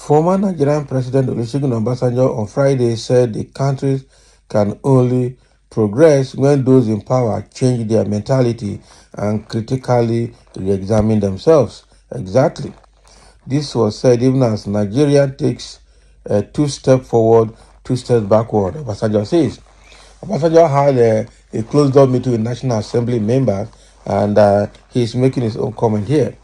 Former Nigerian President Olusegun Obasanjo on Friday said the country can only progress when those in power change their mentality and critically re-examine themselves. Exactly. This was said even as Nigeria takes a 2 steps forward, 2 steps backward, Obasanjo says. Obasanjo had a closed-door meeting with National Assembly members, and he's making his own comment here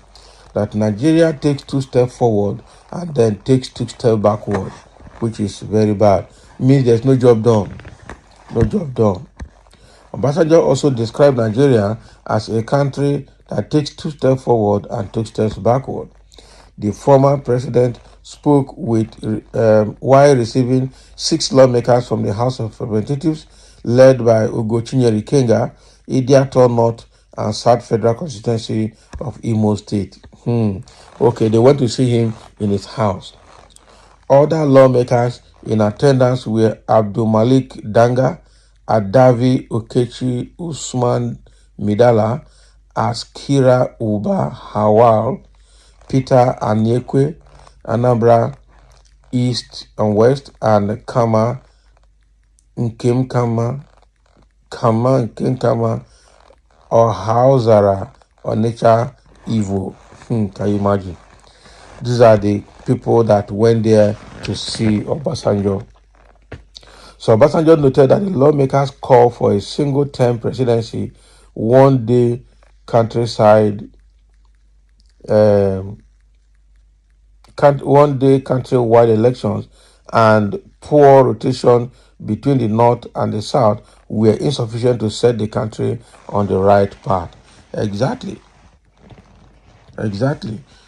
that Nigeria takes 2 steps forward and then takes 2 steps backward, which is very bad. It means there's no job done. No job done. Obasanjo also described Nigeria as a country that takes 2 steps forward and 2 steps backward. The former president spoke while receiving 6 lawmakers from the House of Representatives, led by Ugochinyere Ikenga, Idiato North and South Federal Constituency of Imo State. Okay, they went to see him in his house. Other lawmakers in attendance were Abdul Malik Danga, Adavi Okechi Usman Midala, Askira Uba Hawal, Peter Anyekwe, Anambra East and West, and Kama Nkemkama or Hausara or Nature Evil. Can you imagine? These are the people that went there to see Obasanjo. So Obasanjo noted that the lawmakers call for a single-term presidency, one-day countrywide elections, and poor rotation between the North and the South were insufficient to set the country on the right path. Exactly.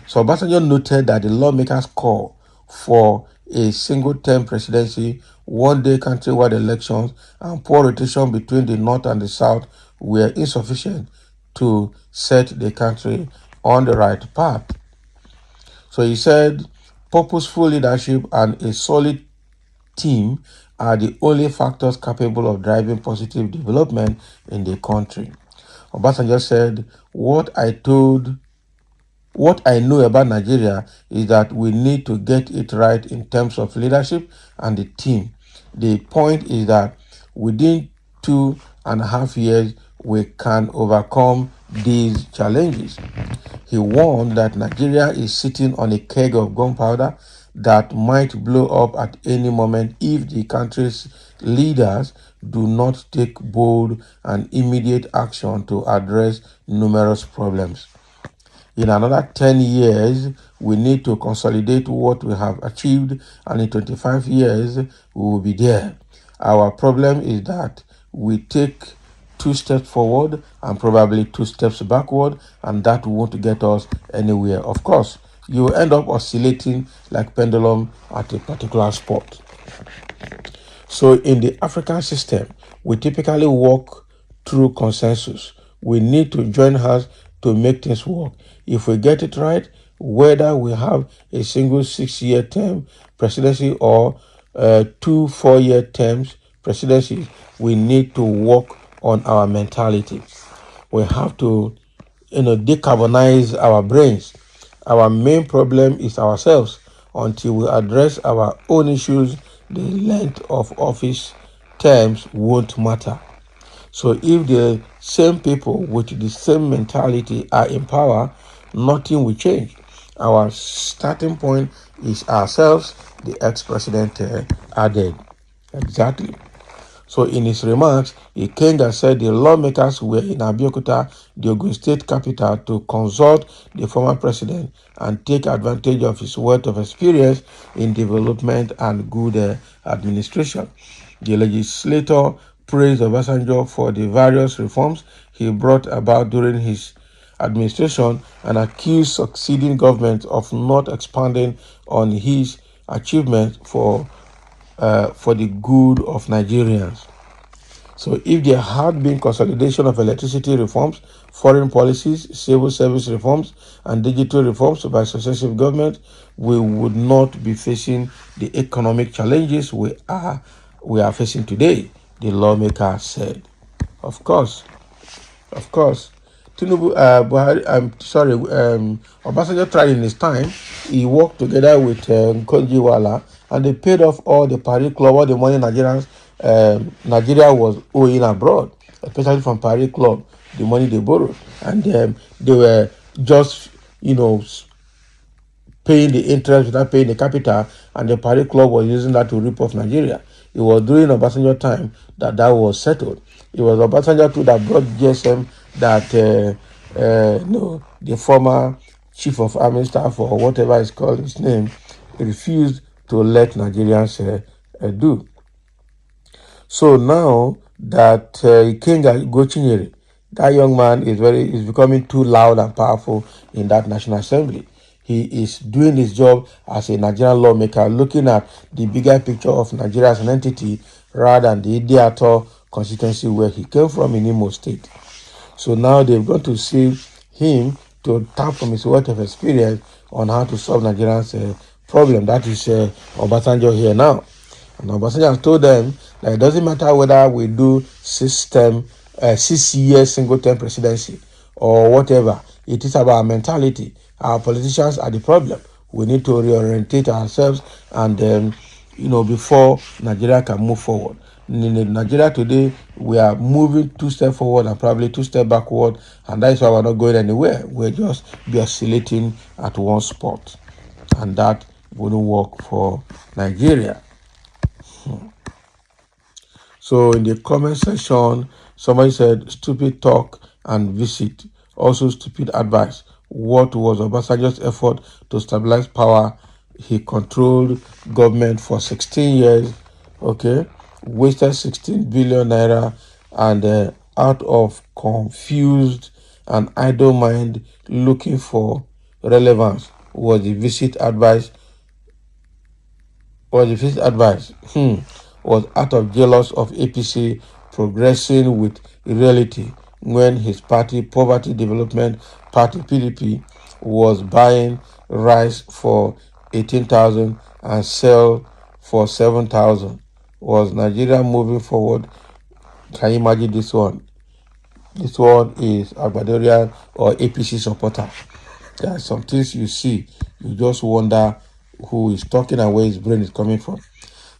So Obasanjo noted that the lawmakers call for a single-term presidency, one-day countrywide elections, and poor rotation between the North and the South were insufficient to set the country on the right path. So he said, purposeful leadership and a solid team are the only factors capable of driving positive development in the country. Obasanjo said, what I know about Nigeria is that we need to get it right in terms of leadership and the team. The point is that within 2.5 years, we can overcome these challenges. He warned that Nigeria is sitting on a keg of gunpowder that might blow up at any moment if the country's leaders do not take bold and immediate action to address numerous problems. In another 10 years, we need to consolidate what we have achieved, and in 25 years, we will be there. Our problem is that we take 2 steps forward and probably 2 steps backward, and that won't get us anywhere. Of course, you will end up oscillating like pendulum at a particular spot. So in the African system, we typically work through consensus. We need to join hands to make things work. If we get it right, whether we have a single 6-year term presidency or 2 4-year terms presidency, we need to work on our mentality. We have to, decarbonize our brains. Our main problem is ourselves. Until we address our own issues, the length of office terms won't matter. So if the same people with the same mentality are in power, nothing will change. Our starting point is ourselves, the ex-president added. Exactly. So in his remarks, Ikenga said the lawmakers were in Abeokuta, the Ogun State capital, to consult the former president and take advantage of his wealth of experience in development and good administration. The legislator praised Obasanjo for the various reforms he brought about during his administration and accused succeeding governments of not expanding on his achievements for the good of Nigerians. So if there had been consolidation of electricity reforms, foreign policies, civil service reforms, and digital reforms by successive governments, we would not be facing the economic challenges we are facing today, the lawmaker said. Of course, Tinubu, I'm sorry, Obasanjo tried in his time. He worked together with Konjiwala, and they paid off all the Paris Club, all the money Nigeria was owing abroad, especially from Paris Club, the money they borrowed, and they were just, you know, paying the interest without paying the capital, and the Paris Club was using that to rip off Nigeria. It was during Obasanjo time that was settled. It was Obasanjo too that brought GSM that no, the former chief of army staff or whatever is called his name refused to let Nigerians do. So now that Ikenga Gochinyere, that young man is becoming too loud and powerful in that National Assembly. He is doing his job as a Nigerian lawmaker, looking at the bigger picture of Nigeria as an entity rather than the Idiato constituency where he came from in Imo State. So now they've got to see him to tap from his wealth of experience on how to solve Nigeria's problem. That is Obasanjo here now. And Obasanjo has told them that it doesn't matter whether we do 6 years single term presidency or whatever. It is about our mentality. Our politicians are the problem. We need to reorientate ourselves and before Nigeria can move forward. In Nigeria today, we are moving 2 steps forward and probably 2 steps backward, and that is why we're not going anywhere. We're just be oscillating at one spot, and that wouldn't work for Nigeria. So in the comment section, somebody said, stupid talk and visit, also stupid advice. What was Obasanjo's effort to stabilize power? He controlled government for 16 years, okay, wasted 16 billion naira, and out of confused and idle mind looking for relevance was the visit advice was out of jealous of APC progressing with reality when his party, Poverty Development Party PDP, was buying rice for 18,000 and sell for 7,000. Was Nigeria moving forward? Can you imagine this one? This one is Agbadorian or APC supporter. There are some things you see, you just wonder who is talking and where his brain is coming from.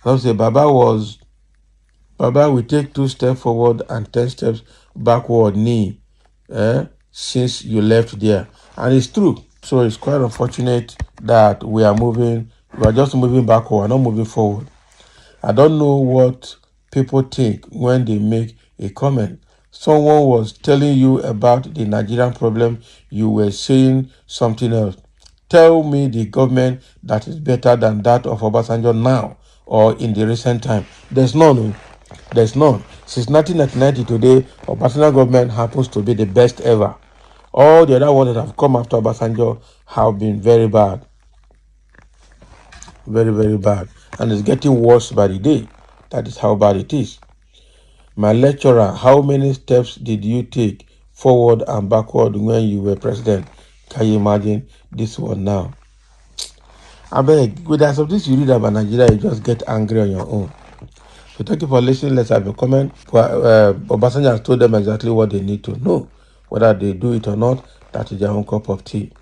I say Baba will take 2 steps forward and 10 steps backward since you left there. And it's true. So it's quite unfortunate that we are just moving backward, not moving forward. I don't know what people think when they make a comment. Someone was telling you about the Nigerian problem, you were saying something else. Tell me the government that is better than that of Obasanjo now or in the recent time. There's none. There's none. Since 1990 today, Obasanjo government happens to be the best ever. All the other ones that have come after Obasanjo have been very bad. Very, very bad. And it's getting worse by the day. That is how bad it is. My lecturer, how many steps did you take forward and backward when you were president? Can you imagine this one now? I beg, with that some things you read about Nigeria, you just get angry on your own. So thank you for listening. Let's have a comment. Obasanjo has told them exactly what they need to know. Whether they do it or not, that is their own cup of tea.